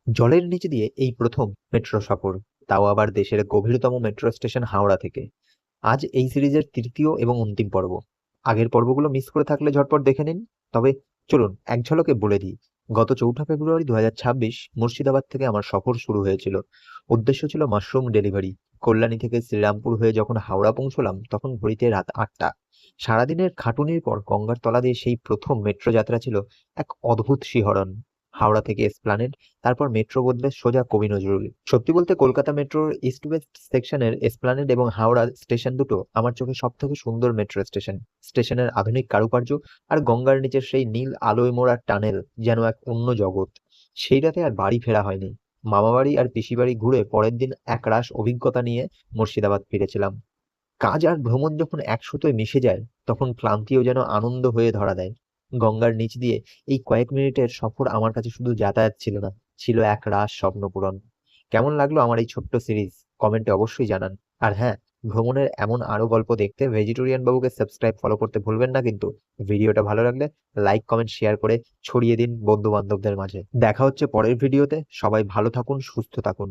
জলের নিচে দিয়ে এই প্রথম মেট্রো সফর, তাও আবার দেশের গভীরতম মেট্রো স্টেশন হাওড়া থেকে। আজ এই সিরিজের তৃতীয় এবং অন্তিম পর্ব। আগের পর্বগুলো মিস করে থাকলে ঝটপট দেখে নিন। তবে চলুন এক ঝলকে বলে দিই। গত 4 ফেব্রুয়ারি 2026 মুর্শিদাবাদ থেকে আমার সফর শুরু হয়েছিল। উদ্দেশ্য ছিল মাশরুম ডেলিভারি। কল্যাণী থেকে শ্রীরামপুর হয়ে যখন হাওড়া পৌঁছলাম তখন ঘড়িতে রাত 8টা। সারাদিনের খাটুনির পর গঙ্গার তলা দিয়ে সেই প্রথম মেট্রো যাত্রা ছিল এক অদ্ভুত শিহরণ। হাওড়া থেকে এসপ্ল্যানেড, তারপর মেট্রো বদলে সোজা কবি নজরুল। সত্যি বলতে কলকাতা মেট্রোর ইস্ট ওয়েস্ট সেকশনের এসপ্ল্যানেড এবং হাওড়া স্টেশন দুটো আমার চোখে সব থেকে সুন্দর মেট্রো স্টেশন। স্টেশনের আধুনিক কারুকার্য আর গঙ্গার নিচের সেই নীল আলোয় মোড়া টানেল যেন এক অন্য জগৎ। সেই রাতে আর বাড়ি ফেরা হয়নি। মামাবাড়ি আর পিসিবাড়ি ঘুরে পরের দিন একরাশ অভিজ্ঞতা নিয়ে মুর্শিদাবাদ ফিরেছিলাম। কাজ আর ভ্রমণ যখন এক সুতোয় মিশে যায় তখন ক্লান্তিও যেন আনন্দ হয়ে ধরা দেয়। গঙ্গার নিচ দিয়ে এই কয়েক মিনিটের সফর আমার কাছে শুধু যাতায়াত ছিল না, ছিল এক রাস স্বপ্ন পূরণ। কেমন লাগলো আমার এই ছোট্ট সিরিজ, কমেন্টে অবশ্যই জানান। আর হ্যাঁ, ভ্রমণের এমন আরো গল্প দেখতে ভেজিটেরিয়ান বাবুকে সাবস্ক্রাইব ফলো করতে ভুলবেন না কিন্তু। ভিডিওটা ভালো লাগলে লাইক কমেন্ট শেয়ার করে ছড়িয়ে দিন বন্ধু বান্ধবদের মাঝে। দেখা হচ্ছে পরের ভিডিওতে। সবাই ভালো থাকুন, সুস্থ থাকুন।